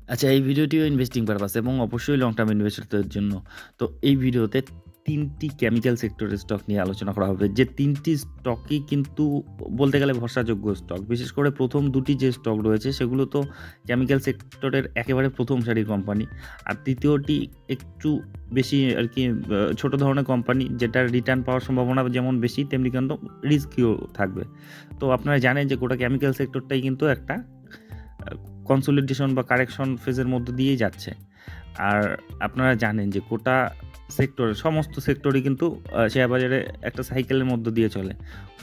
আচ্ছা, এই ভিডিওটিও investing purpose এবং অবশ্যই লং টার্ম ইনভেস্টরদের জন্য। তো এই ভিডিওতে ৩ টি কেমিক্যাল সেক্টরের স্টক নিয়ে আলোচনা করা হবে। যে ৩ টি স্টকই কিন্তু বলতে গেলে ভরসাযোগ্য স্টক। বিশেষ করে ১ম ২ টি যে স্টক রয়েছে সেগুলো তো কেমিক্যাল সেক্টরের একেবারে ১ম সারির কোম্পানি। আর ৩য় টি একটু বেশি আরকি ছোট ধরনের কোম্পানি, যেটার রিটার্ন পাওয়ার সম্ভাবনা যেমন বেশি তেমনি কিন্তু রিস্কিও থাকবে। তো আপনারা জানেন যে গোটা কেমিক্যাল সেক্টরটাই কিন্তু একটা আ কনসলিডেশন বা কারেকশন ফেজের মধ্য দিয়েই যাচ্ছে। আর আপনারা জানেন যে গোটা সমস্ত সেক্টরই কিন্তু শেয়ার বাজারে একটা সাইকেলের মধ্য দিয়ে চলে।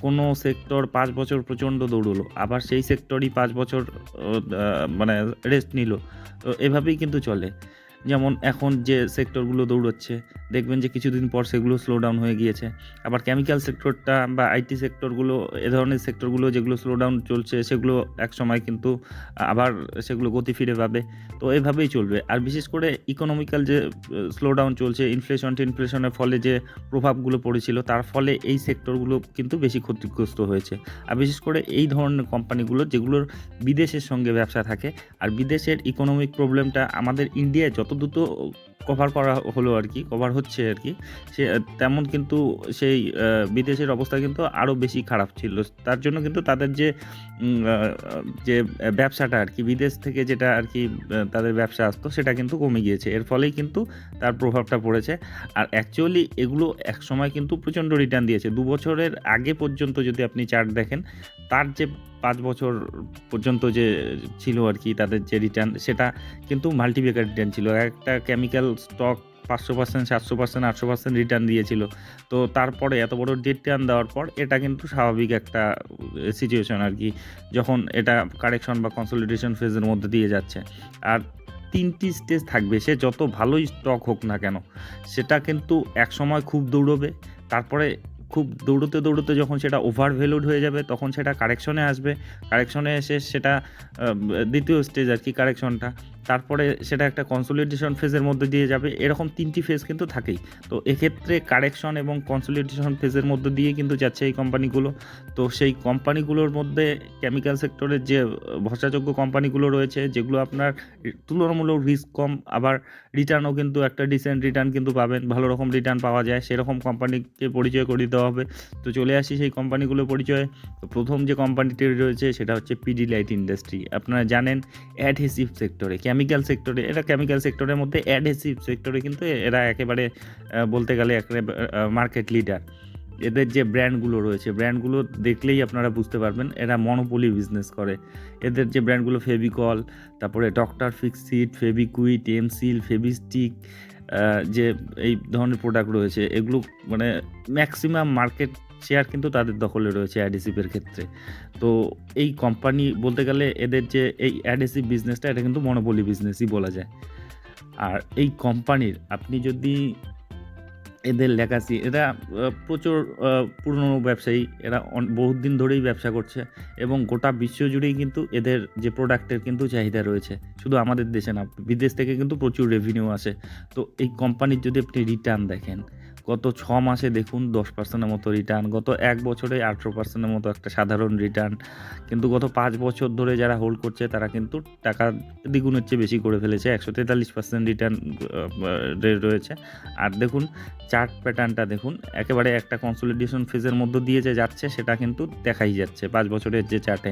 কোনো সেক্টর ৫ বছর প্রচণ্ড দৌড়লো, আবার সেই সেক্টরই ৫ বছর ও আ মানে রেস্ট নিল। তো এভাবেই কিন্তু চলে। যেমন এখন যে সেক্টরগুলো দৌড়চ্ছে, দেখবেন যে কিছুদিন পর সেগুলো স্লো ডাউন হয়ে গিয়েছে। আবার কেমিক্যাল সেক্টরটা বা আইটি সেক্টরগুলো, এ ধরনের সেক্টরগুলো যেগুলো স্লো ডাউন চলছে সেগুলো একসময় কিন্তু আবার সেগুলো গতি ফিরে পাবে। তো এভাবেই চলবে। আর বিশেষ করে ইকোনমিক্যাল যে স্লো ডাউন চলছে, টিনফ্লেশনের ফলে যে প্রভাবগুলো পড়েছিল, তার ফলে এই সেক্টরগুলো কিন্তু বেশি ক্ষতিগ্রস্ত হয়েছে। আর বিশেষ করে এই ধরনের কোম্পানিগুলো যেগুলোর বিদেশের সঙ্গে ব্যবসা থাকে, আর বিদেশের ইকোনমিক প্রবলেমটা আমাদের ইন্ডিয়ায় যত দ্রুত কভার করা হলো আরকি, কভার হচ্ছে আরকি, সে তেমন কিন্তু সেই বিদেশের অবস্থা কিন্তু আরও বেশি খারাপ ছিল। তার জন্য কিন্তু তাদের যে উম আ আ যে ব্যবসাটা আরকি, বিদেশ থেকে যেটা আরকি তাদের ব্যবসা আসতো সেটা কিন্তু কমে গিয়েছে। এর ফলেই কিন্তু তার প্রভাবটা পড়েছে। আর অ্যাকচুয়ালি এগুলো একসময় কিন্তু প্রচণ্ড রিটার্ন দিয়েছে। ২ বছরের আগে পর্যন্ত যদি আপনি চার্ট দেখেন, তার যে ৫ বছর পর্যন্ত যে ছিল আরকি তাদের যে রিটার্ন, সেটা কিন্তু মাল্টিব্যাগার রিটার্ন ছিল। একটা কেমিক্যাল স্টক ৫০০%, ৭০০%, ৮০০% রিটার্ন দিয়েছিল। তো তারপরে এত বড় রিটার্ন দেওয়ার পর এটা কিন্তু স্বাভাবিক একটা সিচুয়েশন আরকি। যখন এটা কারেকশন বা কনসলিডেশন ফেজের মধ্যে দিয়ে যাচ্ছে। আর ৩ টি স্টেজ থাকবে। সে যত ভালোই স্টক হোক না কেন, সেটা কিন্তু একসময় খুব দৌড়বে। তারপরে খুব দৌড়তে যখন সেটা ওভার ভ্যালুড হয়ে যাবে, তখন সেটা কারেকশনে আসবে। কারেকশনে এসে সেটা ২য় স্টেজ আরকি কারেকশনটা। তারপরে সেটা একটা কনসলিডেশন ফেজের মধ্যে দিয়ে যাবে। এরকম ৩ টি ফেজ কিন্তু থাকেই। তো এক্ষেত্রে কারেকশন এবং কনসলিডেশন ফেজের মধ্য দিয়ে কিন্তু যাচ্ছে এই কোম্পানিগুলো। তো সেই কোম্পানিগুলোর মধ্যে কেমিক্যাল সেক্টরের যে ভরসাযোগ্য কোম্পানিগুলো রয়েছে, যেগুলো আপনার তুলনামূলক রিস্ক কম, আবার রিটার্নও কিন্তু একটা ডিসেন্ট রিটার্ন কিন্তু পাবেন। ভালো রকম রিটার্ন পাওয়া যায়। সেরকম কোম্পানিকে পরিচয় করিয়ে দেওয়া হবে। তো চলে আসি সেই কোম্পানিগুলোর পরিচয়ে। তো ১ম যে কোম্পানিটি রয়েছে সেটা হচ্ছে পিডিলাইট ইন্ডাস্ট্রি। আপনারা জানেন অ্যাডহেসিভ সেক্টরে, কেমিক্যাল সেক্টরে, এরা কেমিক্যাল সেক্টরের মধ্যে অ্যাডহেসিভ সেক্টরে কিন্তু এরা একেবারে বলতে গেলে একেবারে মার্কেট লিডার। এদের যে ব্র্যান্ডগুলো রয়েছে, ব্র্যান্ডগুলো দেখলেই আপনারা বুঝতে পারবেন এরা মনোপলি বিজনেস করে। এদের যে ব্র্যান্ডগুলো ফেভিকল, তারপরে doctor Fixit, Fevikwik, M seal, Fevistik, আ যে এই ধরনের প্রোডাক্ট রয়েছে, এগুলো মানে ম্যাক্সিমাম মার্কেট শেয়ার কিন্তু তাদের দখলে রয়েছে অ্যাডহেসিভের ক্ষেত্রে। তো এই কোম্পানি বলতে গেলে এদের যে এই অ্যাডহেসিভ বিজনেসটা, এটা কিন্তু মনোপলি বিজনেসই বলা যায়। আর এই কোম্পানির আপনি যদি এদের লেগাসি, এরা প্রচুর আ পুরনো ব্যবসায়ী। এরা বহুত দিন ধরেই ব্যবসা করছে এবং গোটা বিশ্ব জুড়েই কিন্তু এদের যে প্রোডাক্টের কিন্তু চাহিদা রয়েছে। শুধু আমাদের দেশে না, বিদেশ থেকে কিন্তু প্রচুর রেভিনিউ আসে। তো এই কোম্পানির যদি আপনি রিটার্ন দেখেন, গত ৬ মাসে দেখুন ১০% এর মতো রিটার্ন, গত ১ বছরে ১৮% এর মতো একটা সাধারণ রিটার্ন। কিন্তু গত ৫ বছর ধরে যারা হোল্ড করছে তারা কিন্তু টাকা দ্বিগুণের চেয়ে বেশি করে ফেলেছে। ১৪৩% রিটার্ন রয়েছে। আর দেখুন চার্ট প্যাটার্নটা দেখুন, একেবারে একটা কনসলিডেশন ফেজের মধ্য দিয়ে যে যাচ্ছে সেটা কিন্তু দেখাই যাচ্ছে ৫ বছরের যে চার্টে।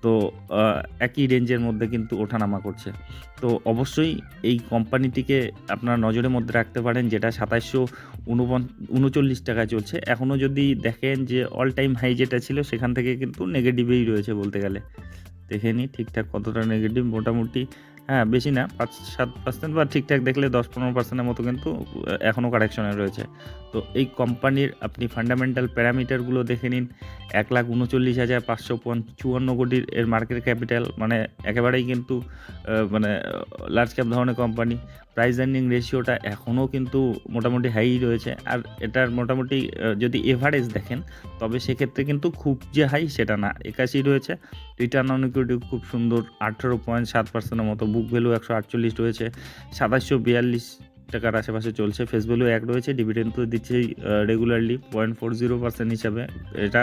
তো আ একই রেঞ্জের মধ্যে কিন্তু ওঠানামা করছে। তো অবশ্যই এই কোম্পানিটিকে আপনারা নজরের মধ্যে রাখতে পারেন, যেটা ৳২৭.৩৯ চলছে। এখনো যদি দেখেন যে অল টাইম হাই যেটা ছিল সেখান থেকে কিন্তু নেগেটিভেই রয়েছে বলতে গেলে। দেখে নিই ঠিকঠাক কতটা নেগেটিভ, মোটামুটি হ্যাঁ, বেশি না ৫-৭% বা ঠিকঠাক দেখলে 10-15% এর মতো কিন্তু এখনও কারেকশনে রয়েছে। তো এই কোম্পানির আপনি ফান্ডামেন্টাল প্যারামিটারগুলো দেখে নিন। ১,৩৯,৫৫৪ কোটির এর মার্কেট ক্যাপিটাল, মানে একেবারেই কিন্তু মানে লার্জ ক্যাপ ধরনের কোম্পানি। প্রাইস আর্নিং রেশিওটা এখনও কিন্তু মোটামুটি হাই রয়েছে। আর এটার মোটামুটি যদি এভারেজ দেখেন, তবে সেক্ষেত্রে কিন্তু খুব যে হাই সেটা না, ৮১ রয়েছে। রিটার্ন অন ইকুইটি খুব সুন্দর ১৮.৭% এর মতো, বুক ভ্যালু ১৪৮ রয়েছে, ৳২৭৪২ আশেপাশে চলছে, ফেস ভ্যালু ১ রয়েছে, ডিভিডেন্ড তো দিচ্ছেই রেগুলারলি 0.40% হিসাবে। এটা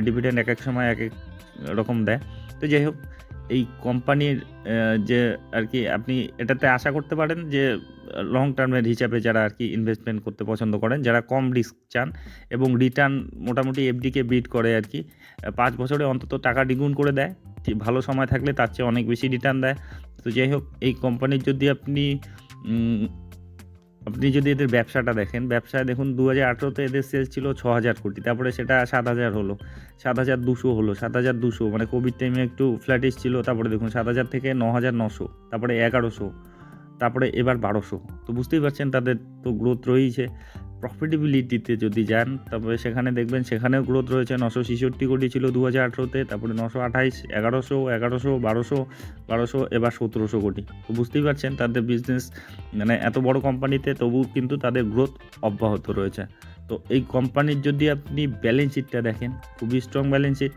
ডিভিডেন্ড একেক সময় একেক রকম দেয়। তো যাই হোক, এই কোম্পানির যে আর কি আপনি এটাতে আশা করতে পারেন যে লং টার্মের হিসাবে যারা আর কি ইনভেস্টমেন্ট করতে পছন্দ করেন, যারা কম রিস্ক চান এবং রিটার্ন মোটামুটি এফডিকে বিট করে আর কি 5 বছরে অন্তত টাকা দ্বিগুণ করে দেয়। ঠিক ভালো সময় থাকলে তার চেয়ে অনেক বেশি রিটার্ন দেয়। তো যাই হোক, এই কোম্পানির যদি আপনি যদি এদের ব্যবসাটা দেখেন, ব্যবসায় দেখুন 2018-তে এদের সেলস ছিল 6,000 কোটি, তারপরে সেটা 7,000 হলো, 7,200 হলো, 7,200 মানে কোভিড টাইমে একটু ফ্ল্যাটিশ ছিল, তারপরে দেখুন 7,000 থেকে 9,900, তারপরে 1,100, তারপরে এবার 1,200। তো বুঝতেই পারছেন তাদের তো গ্রোথ রয়েইছে। প্রফিটেবিলিটিতে যদি যান তবে সেখানে দেখবেন সেখানেও গ্রোথ রয়েছে। 966 কোটি ছিল 2018-তে, তারপরে 928, 1,100, 1,100, 1,200, 1,200, এবার 1,700 কোটি। তো বুঝতেই পারছেন তাদের বিজনেস মানে এত বড় কোম্পানিতে তবুও কিন্তু তাদের গ্রোথ অব্যাহত রয়েছে। তো এই কোম্পানির যদি আপনি ব্যালেন্স শিটটা দেখেন, খুবই স্ট্রং ব্যালেন্স শিট।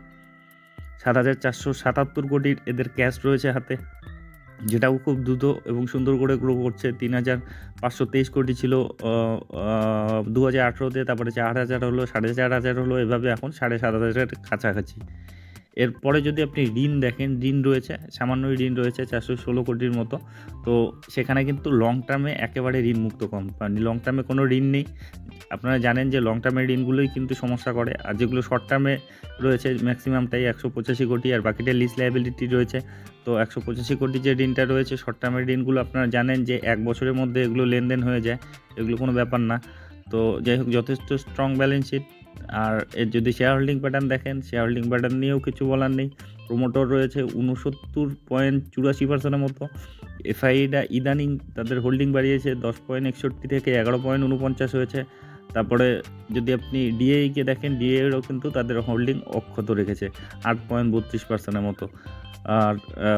7,477 কোটির এদের ক্যাশ রয়েছে হাতে, যেটাও খুব দ্রুত এবং সুন্দর করে গ্রো করছে। 3,523 কোটি ছিল 2018-তে, তারপরে 4,000 হলো, 4,500 হলো, এভাবে এখন 7,500-এর কাছাকাছি। এরপরে যদি আপনি ঋণ দেখেন, ঋণ রয়েছে, সামান্যই ঋণ রয়েছে 416 কোটির মতো। তো সেখানে কিন্তু লং টার্মে একেবারে ঋণমুক্ত কোম্পানি, লং টার্মে কোনো ঋণ নেই। আপনারা জানেন যে লং টার্মের ঋণগুলোই কিন্তু সমস্যা করে, আর যেগুলো শর্ট টার্মে রয়েছে ম্যাক্সিমামটাই 185 কোটি, আর বাকিটা লিজ লায়াবিলিটি রয়েছে। তো 185 কোটি যে ঋণটা রয়েছে শর্ট টার্মের ঋণগুলো, আপনারা জানেন যে 1 বছরের মধ্যে এগুলো লেনদেন হয়ে যায়, এগুলো কোনো ব্যাপার না। তো যাই হোক, যথেষ্ট স্ট্রং ব্যালেন্স শিট। আর এর যদি শেয়ার হোল্ডিং প্যাটার্ন দেখেন, শেয়ার হোল্ডিং প্যাটার্ন নিয়েও কিছু বলার নেই। প্রোমোটর রয়েছে 69.84% মতো। এফআইডা ইদানিং তাদের হোল্ডিং বাড়িয়েছে 10.61 থেকে 11.49 হয়েছে। তারপরে যদি আপনি ডিএইকে দেখেন, ডিএইরও কিন্তু তাদের হোল্ডিং অক্ষত রেখেছে 8.32% মতো। আর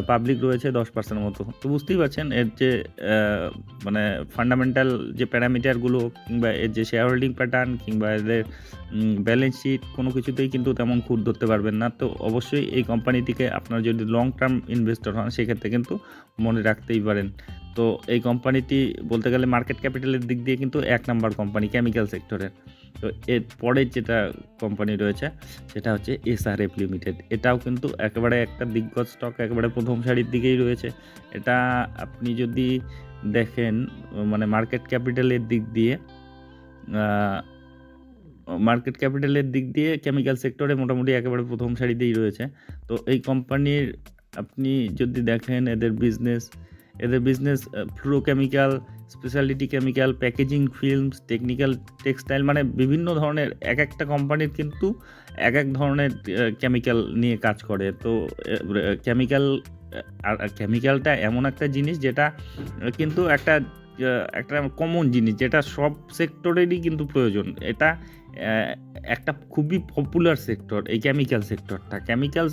পাবলিক রয়েছে 10% মতো। তো বুঝতেই পারছেন এর যে মানে ফান্ডামেন্টাল যে প্যারামিটারগুলো কিংবা এর যে শেয়ার হোল্ডিং প্যাটার্ন কিংবা এদের ব্যালেন্স শিট, কোনো কিছুতেই কিন্তু তেমন খুঁত ধরতে পারবেন না। তো অবশ্যই এই কোম্পানিটিকে আপনারা যদি লং টার্ম ইনভেস্টর হন সেক্ষেত্রে কিন্তু মনে রাখতেই পারেন। তো এই কোম্পানিটি বলতে গেলে মার্কেট ক্যাপিটালের দিক দিয়ে কিন্তু 1 নাম্বার কোম্পানি কেমিক্যাল সেক্টরের। তো এর পরের যেটা কোম্পানি রয়েছে সেটা হচ্ছে এসআরএফ লিমিটেড। এটাও কিন্তু একেবারে একটা দিগ্গজ স্টক, একেবারে প্রথম সারির দিকেই রয়েছে। এটা আপনি যদি দেখেন মানে মার্কেট ক্যাপিটালের দিক দিয়ে কেমিক্যাল সেক্টরে মোটামুটি একেবারে প্রথম সারিতেই রয়েছে। তো এই কোম্পানির আপনি যদি দেখেন এদের business fluorochemical, specialty chemical, packaging films, technical textile, মানে বিভিন্ন ধরনের একটা কোম্পানির কিন্তু এক ধরনের কেমিক্যাল নিয়ে কাজ করে। তো কেমিক্যাল আর কেমিক্যালটা এমন একটা জিনিস যেটা কিন্তু একটা কমন জিনিস, যেটা সব সেক্টরেরই কিন্তু প্রয়োজন। এটা একটা খুবই পপুলার সেক্টর এই কেমিক্যাল সেক্টরটা। কেমিক্যাল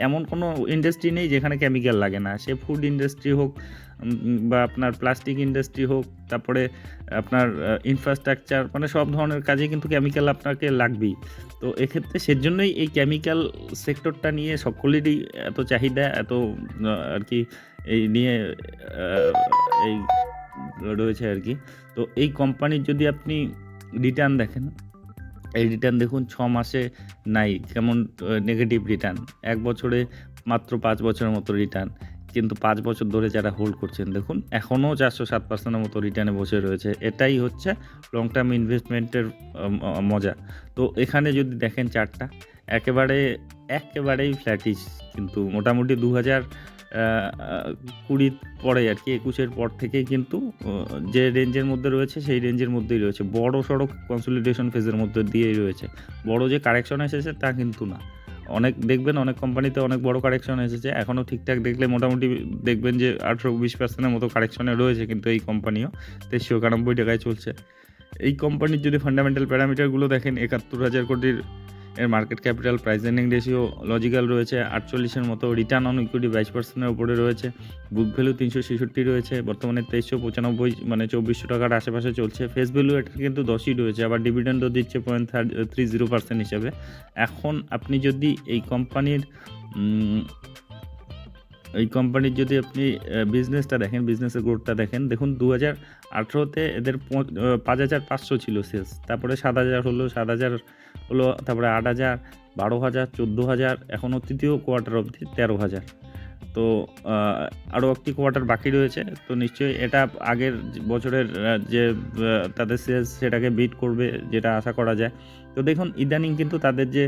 এমন কোনো ইন্ডাস্ট্রি নেই যেখানে কেমিক্যাল লাগে না, সে ফুড ইন্ডাস্ট্রি হোক বা আপনার প্লাস্টিক ইন্ডাস্ট্রি হোক, তারপরে আপনার ইনফ্রাস্ট্রাকচার, মানে সব ধরনের কাজে কিন্তু কেমিক্যাল আপনাকে লাগবেই। তো এক্ষেত্রে সেজন্যই এই কেমিক্যাল সেক্টরটা নিয়ে সকলেরই এত চাহিদা, এত আর কি এই নিয়ে এই রয়েছে আর কি। তো এই কোম্পানির যদি আপনি রিটার্ন দেখেন, এই রিটার্ন দেখুন 6 মাসে নাই, কেমন নেগেটিভ রিটার্ন, 1 বছরে মাত্র 5 বছরের মতো রিটার্ন, কিন্তু 5 বছর ধরে যারা হোল্ড করছেন দেখুন এখনও 407% মতো রিটার্নে বসে রয়েছে। এটাই হচ্ছে লং টার্ম ইনভেস্টমেন্টের মজা। তো এখানে যদি দেখেন চার্টটা একেবারেই ফ্ল্যাটিশ, কিন্তু মোটামুটি 2020 পরে আর কি 21-এর পর থেকে কিন্তু যে রেঞ্জের মধ্যে রয়েছে সেই রেঞ্জের মধ্যেই রয়েছে। বড় সড়ো কনসলিডেশন ফেজের মধ্যে দিয়েই রয়েছে। বড় যে কারেকশন এসেছে তা কিন্তু না। অনেক দেখবেন অনেক কোম্পানিতে অনেক বড় কারেকশন এসেছে, এখনও ঠিকঠাক দেখলে মোটামুটি দেখবেন যে 18-20% মতো কারেকশনে রয়েছে, কিন্তু এই কোম্পানিও 9391 টাকায় চলছে। এই কোম্পানির যদি ফান্ডামেন্টাল প্যারামিটারগুলো দেখেন, 71,000 কোটির এর market capital, price earning ratio logical রয়েছে 48-এর মতো, রিটার্ন অন ইকুইটি 22%-এর উপরে রয়েছে, বুক ভ্যালু 366 রয়েছে, বর্তমানে 2395 মানে 2400 টাকার আশেপাশে চলছে। ফেস ভ্যালু এটার কিন্তু 10ই রয়েছে, আবার ডিভিডেন্ডও দিচ্ছে 0.30% হিসাবে। এখন আপনি যদি এই কোম্পানির যদি আপনি বিজনেসটা দেখেন, বিজনেসের গ্রোথটা দেখুন 2018-তে এদের 5,500 ছিল সেলস, তারপরে 7,000 হলো, 7,000 হলো, তারপরে 8,000, 12,000, 14,000, এখনও তৃতীয় কোয়ার্টার অবধি 13,000। তো আরও একটি কোয়ার্টার বাকি রয়েছে। তো নিশ্চয়ই এটা আগের বছরের যে তাদের সেলস সেটাকে বিট করবে, যেটা আশা করা যায়। তো দেখুন ইদানিং কিন্তু তাদের যে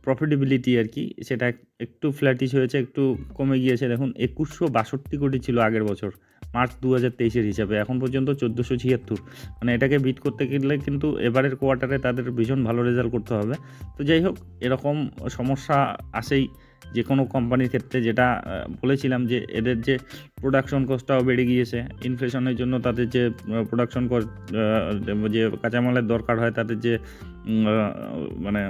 প্রফিটেবিলিটি আর কি, সেটা একটু ফ্ল্যাটিশ হয়েছে, একটু কমে গিয়েছে। দেখুন ২১৬২ কোটি ছিল আগের বছর মার্চ ২০২৩-এর হিসাবে, এখন পর্যন্ত ১৪৭৬। মানে এটাকে বিট করতে গেলে কিন্তু এবারের কোয়ার্টারে তাদের ভীষণ ভালো রেজাল্ট করতে হবে। তো যাই হোক, এরকম সমস্যা আসেই যে কোনো কোম্পানির ক্ষেত্রে, যেটা বলেছিলাম যে এদের যে প্রোডাকশন কস্টটাও বেড়ে গিয়েছে ইনফ্লেশনের জন্য। তাদের যে প্রোডাকশন কস্ট, যে কাঁচামালের দরকার হয়, তাদের যে মানে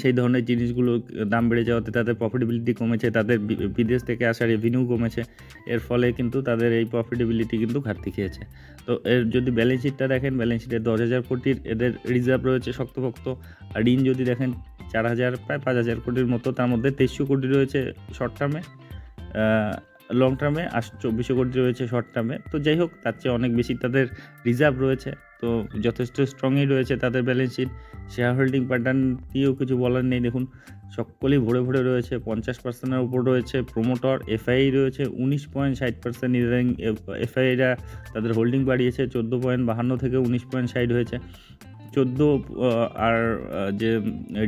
সেই ধরনের জিনিসগুলো দাম বেড়ে যাওয়াতে তাদের প্রফিটেবিলিটি কমেছে, তাদের বিদেশ থেকে আসা রেভিনিউ কমেছে। এর ফলে কিন্তু তাদের এই প্রফিটেবিলিটি কিন্তু ঘাটতি খেয়েছে। তো এর যদি ব্যালেন্স শিটটা দেখেন, ব্যালেন্স শিটে ১০,০০০ কোটির এদের রিজার্ভ রয়েছে শক্তপোক্ত। আর ঋণ যদি দেখেন ৪,০০০, প্রায় ৫,০০০ কোটির মতো। তার মধ্যে ২৩০০ কোটি রয়েছে শর্ট টার্মে, লং টার্মে, আর ২৪০০ কোটি রয়েছে শর্ট টার্মে। তো যাই হোক, তার চেয়ে অনেক বেশি তাদের রিজার্ভ রয়েছে। তো যথেষ্ট স্ট্রংই রয়েছে তাদের balance sheet. Share holding pattern দিয়েও কিছু বলার নেই। দেখুন সকলেই ভরে ভরে রয়েছে, ৫০%-এর উপর রয়েছে প্রোমোটর। এফআইআই রয়েছে ১৯.৬০%। ইদানিং এফআইআইরা তাদের হোল্ডিং বাড়িয়েছে, ১৪.৫২ থেকে ১৯.৬০ হয়েছে। ১৪ আর যে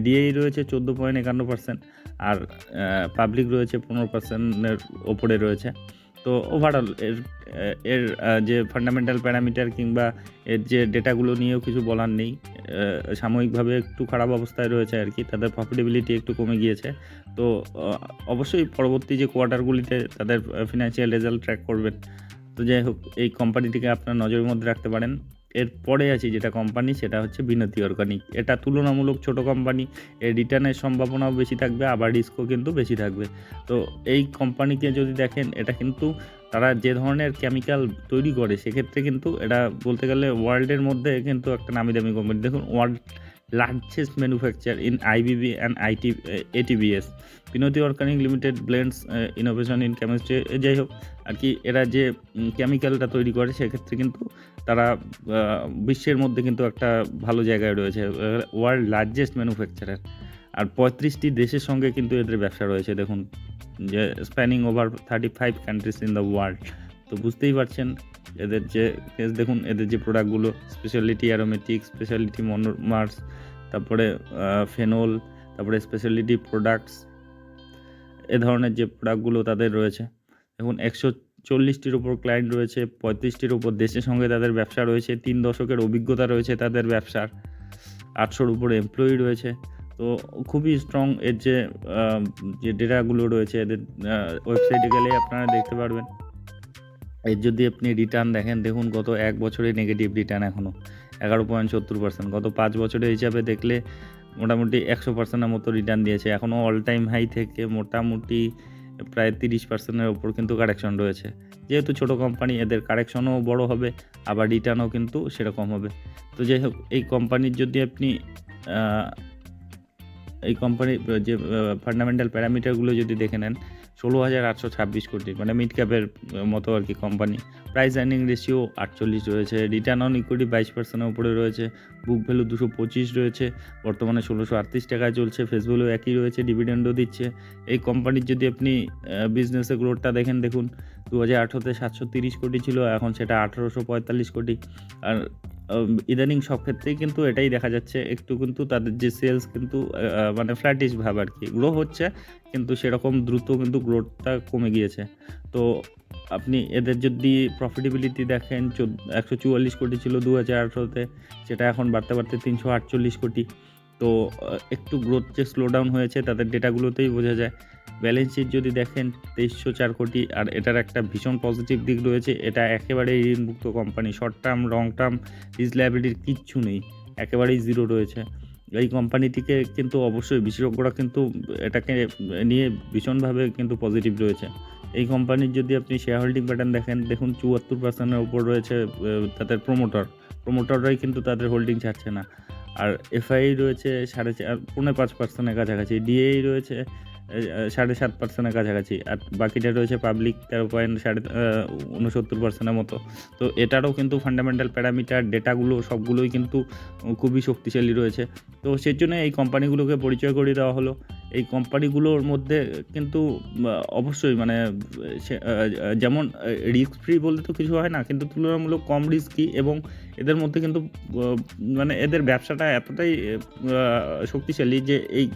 ডিআই রয়েছে ১৪.৫১%, আর পাবলিক রয়েছে ১৫%-এর ওপরে রয়েছে। তো ওভারঅল এর যে ফান্ডামেন্টাল প্যারামিটার কিংবা এর যে ডেটাগুলো নিয়েও কিছু বলার নেই। সাময়িকভাবে একটু খারাপ অবস্থায় রয়েছে আর কি, তাদের প্রফিটেবিলিটি একটু কমে গিয়েছে। তো অবশ্যই পরবর্তী যে কোয়ার্টারগুলিতে তাদের ফিনান্সিয়াল রেজাল্ট ট্র্যাক করবেন। তো যাই হোক, এই কোম্পানিটিকে আপনার নজরের মধ্যে রাখতে পারেন। এরপরে আছে যেটা কোম্পানি, সেটা হচ্ছে বিনতি অর্গানিক। এটা তুলনামূলক ছোট কোম্পানি, এর রিটার্নের সম্ভাবনাও বেশি থাকবে, আবার রিস্কও কিন্তু বেশি থাকবে। তো এই কোম্পানিকে যদি দেখেন, এটা কিন্তু তারা যে ধরনের কেমিক্যাল তৈরি করে, সেক্ষেত্রে কিন্তু এটা বলতে গেলে ওয়ার্ল্ডের মধ্যে কিন্তু একটা নামি দামি কোম্পানি। দেখুন, world largest manufacture in IBB and ATBS. Vinati organic limited blends innovation in chemistry. যাই হোক আর কি, এরা যে কেমিক্যালটা তৈরি করে, সেক্ষেত্রে কিন্তু তারা বিশ্বের মধ্যে কিন্তু একটা ভালো জায়গায় রয়েছে, ওয়ার্ল্ড লার্জেস্ট ম্যানুফ্যাকচারার। আর ৩৫টি দেশের সঙ্গে কিন্তু এদের ব্যবসা রয়েছে। দেখুন, যে spanning over 35 countries in the world. তো বুঝতেই পারছেন এদের যে দেখুন, এদের যে প্রোডাক্টগুলো, স্পেশালিটি অ্যারোমেটিক, স্পেশালিটি মনোমার্স, তারপরে ফেনল, তারপরে স্পেশালিটি প্রোডাক্টস, এ ধরনের যে প্রোডাক্টগুলো তাদের রয়েছে। দেখুন ১৪০টির ওপর ক্লায়েন্ট রয়েছে, ৩৫টির ওপর দেশের সঙ্গে তাদের ব্যবসা রয়েছে, ৩ দশকের অভিজ্ঞতা রয়েছে তাদের ব্যবসার, ৮০০-র উপরে এমপ্লয়ি রয়েছে। তো খুবই স্ট্রং এর যে ডেটাগুলো রয়েছে, এদের ওয়েবসাইটে গেলেই আপনারা দেখতে পারবেন। এর যদি আপনি রিটার্ন দেখেন, দেখুন গত ১ বছরে নেগেটিভ রিটার্ন এখনও ১১.৭০%। গত ৫ বছরের হিসাবে দেখলে মোটামুটি ১০০%-এর মতো রিটার্ন দিয়েছে। এখনও অল টাইম হাই থেকে মোটামুটি প্রায় ৩০%-এর ওপর কিন্তু কারেকশন রয়েছে। যেহেতু ছোটো কোম্পানি, এদের কারেকশনও বড় হবে, আবার রিটার্নও কিন্তু সেরকম হবে। তো যাই হোক, এই কোম্পানির যদি আপনি এই কোম্পানির যে ফান্ডামেন্টাল প্যারামিটারগুলো যদি দেখে নেন, ১৬,৮২৬ কোটি, মানে মিড ক্যাপের মতো আর কি কোম্পানি। প্রাইস আর্নিং রেশিও ৪৮ রয়েছে, রিটার্ন অন ইকুইটি ২২%-এর উপরে রয়েছে, বুক ভ্যালু ২২৫ রয়েছে, বর্তমানে ১৬৩৮ টাকায় চলছে, ফেস ভ্যালু একই রয়েছে, ডিভিডেন্ডও দিচ্ছে। এই কোম্পানির যদি আপনি বিজনেসের গ্রোথটা দেখেন, দেখুন ২০১৮-তে ৭৩০ কোটি ছিল, এখন সেটা ১৮৪৫ কোটি। আর ইদানিং সব ক্ষেত্রেই কিন্তু এটাই দেখা যাচ্ছে, একটু কিন্তু তাদের যে সেলস কিন্তু মানে ফ্ল্যাটিশ ভাব আর কি, গ্রো হচ্ছে কিন্তু সেরকম দ্রুত কিন্তু গ্রোথটা কমে গিয়েছে। তো আপনি এদের যদি প্রফিটেবিলিটি দেখেন, ১৪৪ কোটি ছিল ২০১৮-তে, সেটা এখন বাড়তে বাড়তে ৩৪৮ কোটি। তো একটু গ্রোথ যে স্লো ডাউন হয়েছে তাদের ডেটাগুলোতেই বোঝা যায়। ব্যালেন্স শিট যদি দেখেন ২৩০৪ কোটি, আর এটার একটা ভীষণ পজিটিভ দিক রয়েছে, এটা একেবারেই ঋণমুক্ত company. Short term, long term lease লায়াবিলিটির কিচ্ছু নেই, একেবারেই জিরো রয়েছে। এই কোম্পানিটিকে কিন্তু অবশ্যই বিশেষজ্ঞরা কিন্তু এটাকে নিয়ে ভীষণভাবে কিন্তু পজিটিভ রয়েছে। এই কোম্পানির যদি আপনি শেয়ার হোল্ডিং প্যাটার্ন দেখেন, দেখুন ৭৪%-এর উপর রয়েছে তাদের প্রোমোটররাই কিন্তু তাদের হোল্ডিং ছাড়ছে না। আর এফআই রয়েছে ৪.৫%-এর কাছাকাছি, ডিএই রয়েছে 7.5% কাছাকাছি। আর বাকিটা রয়েছে পাবলিক 13.69% মতো। তো এটারও কিন্তু ফান্ডামেন্টাল প্যারামিটার ডেটাগুলো সবগুলোই কিন্তু খুবই শক্তিশালী রয়েছে। তো সেজন্য এই কোম্পানিগুলোকে পরিচয় করিয়ে দেওয়া হলো। এই কোম্পানিগুলোর মধ্যে কিন্তু অবশ্যই মানে যেমন রিস্ক ফ্রি বলতে তো কিছু হয় না, কিন্তু তুলনামূলক কম রিস্কি এবং এদের মধ্যে কিন্তু মানে এদের ব্যবসাটা এতটাই শক্তিশালী যে এই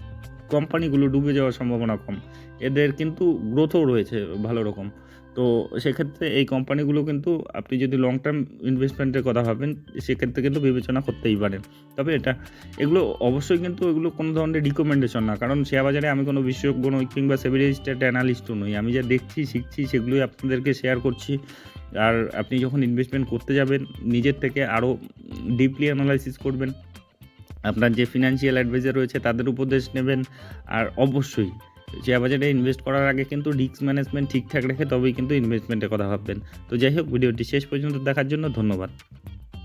কোম্পানিগুলো ডুবে যাওয়ার সম্ভাবনা কম। এদের কিন্তু গ্রোথও রয়েছে ভালো রকম। তো সেক্ষেত্রে এই কোম্পানিগুলো কিন্তু আপনি যদি লং টার্ম ইনভেস্টমেন্টের কথা ভাবেন, সেক্ষেত্রে কিন্তু বিবেচনা করতেই পারেন। তবে এগুলো অবশ্যই কিন্তু এগুলো কোনো ধরনের রিকমেন্ডেশন না। কারণ শেয়ার বাজারে আমি কোনো বিশেষজ্ঞ নই কিংবা সেবি রেজিস্টার্ড অ্যানালিস্টও নই। আমি যা দেখছি, শিখছি সেগুলোই আপনাদেরকে শেয়ার করছি। আর আপনি যখন ইনভেস্টমেন্ট করতে যাবেন, নিজের থেকে আরও ডিপলি অ্যানালাইসিস করবেন। আপনার যে ফিনান্সিয়াল অ্যাডভাইজার রয়েছে তাদের উপদেশ নেবেন। আর অবশ্যই শেয়ার বাজারে ইনভেস্ট করার আগে কিন্তু রিস্ক ম্যানেজমেন্ট ঠিকঠাক রেখে তবেই কিন্তু ইনভেস্টমেন্টের কথা ভাববেন। তো যাই হোক, ভিডিওটি শেষ পর্যন্ত দেখার জন্য ধন্যবাদ।